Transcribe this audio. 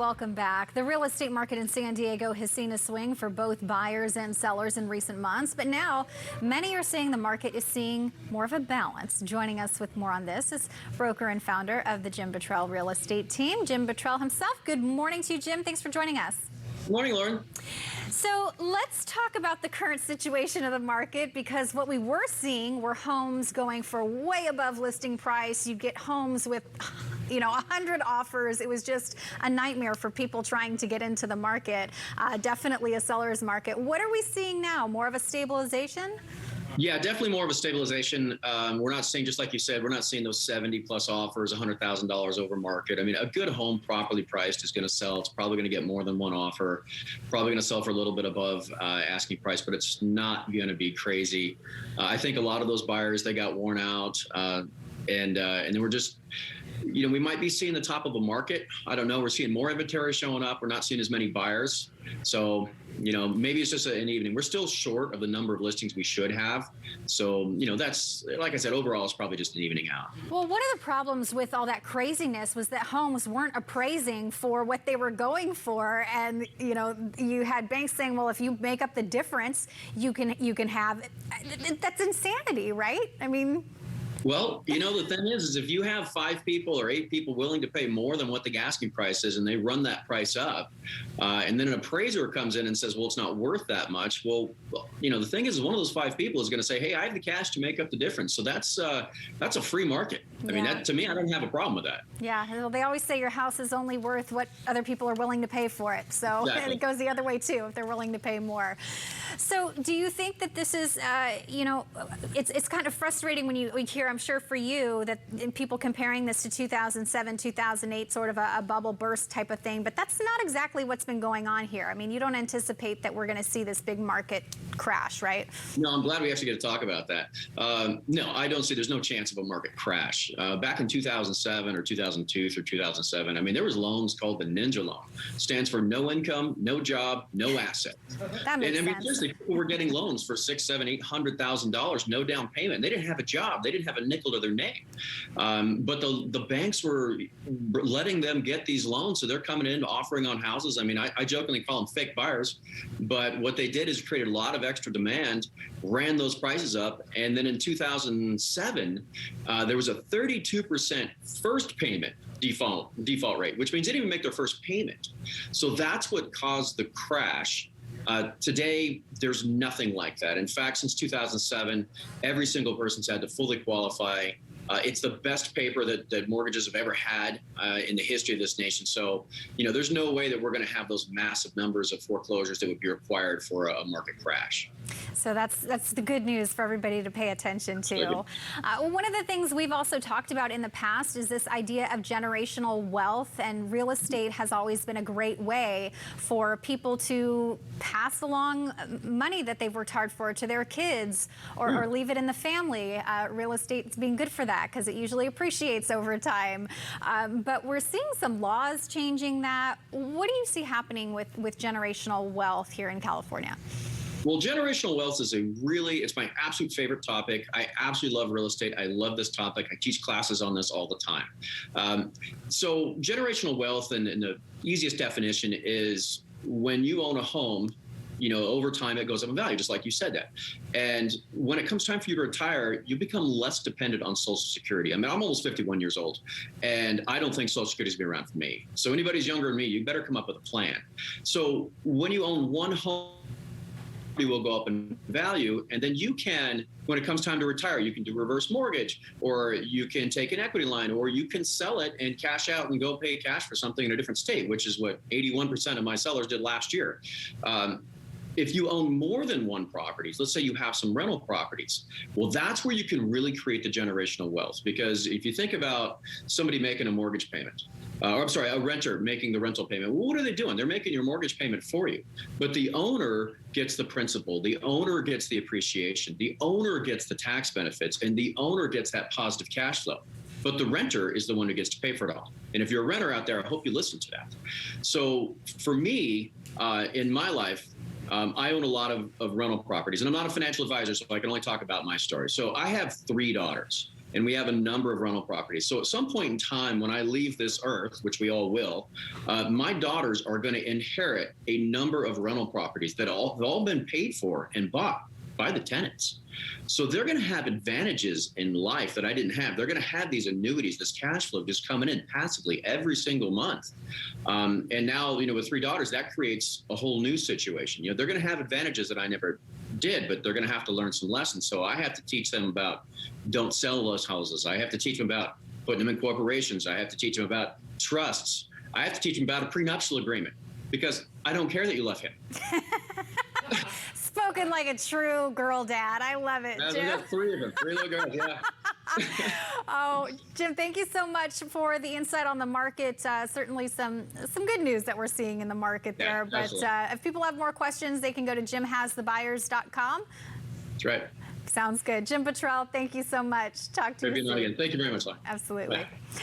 Welcome back. The real estate market in San Diego has seen a swing for both buyers and sellers in recent months, but now many are saying the market is seeing more of a balance. Joining us with more on this is broker and founder of the Jim Bottrell real estate team, Jim Bottrell himself. Good morning to you, Jim. Thanks for joining us. Good morning, Lauren. So let's talk about the current situation of the market, because what we were seeing were homes going for way above listing price. You get homes with 100 offers. It was just a nightmare for people trying to get into the market. Definitely a seller's market. What are we seeing now? More of a stabilization? Yeah, definitely more of a stabilization. We're not seeing, just like you said, we're not seeing those 70 plus offers, $100,000 over market. I mean, a good home properly priced is going to sell. It's probably going to get more than one offer, probably going to sell for a little bit above asking price, but it's not going to be crazy. I think a lot of those buyers, they got worn out, and then we're just, we might be seeing the top of a market. I don't know. We're seeing more inventory showing up. We're not seeing as many buyers. So, maybe it's just an evening. We're still short of the number of listings we should have. So, that's, like I said, overall, it's probably just an evening out. Well, one of the problems with all that craziness was that homes weren't appraising for what they were going for. And, you had banks saying, well, if you make up the difference, you can have, that's insanity, right? I mean... Well, the thing is if you have 5 people or 8 people willing to pay more than what the asking price is, and they run that price up, and then an appraiser comes in and says, well, it's not worth that much. Well, the thing is one of those 5 people is going to say, hey, I have the cash to make up the difference. So that's a free market. I mean, to me, I don't have a problem with that. Yeah. Well, they always say your house is only worth what other people are willing to pay for it. So exactly. It goes the other way, too, if they're willing to pay more. So do you think that this is, it's kind of frustrating when you hear, I'm sure for you, that people comparing this to 2007, 2008, sort of a bubble burst type of thing, but that's not exactly what's been going on here. I mean, you don't anticipate that we're going to see this big market crash, right? No, I'm glad we actually get to talk about that. No, I don't see, there's no chance of a market crash. Back in 2007 or 2002 through 2007, I mean, there was loans called the Ninja loan. Stands for no income, no job, no asset. That makes sense. Seriously, people were getting loans for $600,000, $700,000, $800,000, no down payment. They didn't have a job. They didn't have a nickel to their name. But the banks were letting them get these loans, so they're coming in offering on houses. I mean, I jokingly call them fake buyers, but what they did is created a lot of extra demand, ran those prices up, and then in 2007, there was a 32% first payment default rate, which means they didn't even make their first payment. So that's what caused the crash. Today, there's nothing like that. In fact, since 2007, every single person's had to fully qualify. It's the best paper that mortgages have ever had in the history of this nation. So, there's no way that we're going to have those massive numbers of foreclosures that would be required for a market crash. So that's the good news for everybody to pay attention to. One of the things we've also talked about in the past is this idea of generational wealth, and real estate has always been a great way for people to pass along money that they've worked hard for to their kids, or leave it in the family. Real estate's being good for that because it usually appreciates over time. But we're seeing some laws changing that. What do you see happening with generational wealth here in California? Well, generational wealth is it's my absolute favorite topic. I absolutely love real estate. I love this topic. I teach classes on this all the time. So generational wealth, and the easiest definition is when you own a home, over time it goes up in value, just like you said that. And when it comes time for you to retire, you become less dependent on Social Security. I mean, I'm almost 51 years old, and I don't think Social Security's been around for me. So anybody who's younger than me, you better come up with a plan. So when you own one home, will go up in value, and then you can, when it comes time to retire, you can do reverse mortgage, or you can take an equity line, or you can sell it and cash out and go pay cash for something in a different state, which is what 81% of my sellers did last year. If you own more than one property, let's say you have some rental properties, well, that's where you can really create the generational wealth. Because if you think about somebody making a mortgage payment, a renter making the rental payment, well, what are they doing? They're making your mortgage payment for you. But the owner gets the principal, the owner gets the appreciation, the owner gets the tax benefits, and the owner gets that positive cash flow. But the renter is the one who gets to pay for it all. And if you're a renter out there, I hope you listen to that. So for me, in my life, I own a lot of rental properties, and I'm not a financial advisor, so I can only talk about my story. So I have 3 daughters. and we have a number of rental properties. So at some point in time, when I leave this earth, which we all will, my daughters are going to inherit a number of rental properties that have all been paid for and bought by the tenants. So they're going to have advantages in life that I didn't have. They're going to have these annuities, this cash flow just coming in passively every single month. And now, with 3 daughters, that creates a whole new situation. They're going to have advantages that I never did, but they're going to have to learn some lessons. So I have to teach them about don't sell those houses. I have to teach them about putting them in corporations. I have to teach them about trusts. I have to teach them about a prenuptial agreement because I don't care that you left him. Spoken like a true girl dad. I love it, We Jim. got 3 of them, 3 little girls, yeah. Oh, Jim, thank you so much for the insight on the market. Certainly some good news that we're seeing in the market there. But if people have more questions, they can go to jimhasthebuyers.com. That's right. Sounds good. Jim Bottrell, thank you so much. Talk to you soon. Thank you very much, Lauren. Absolutely. Bye.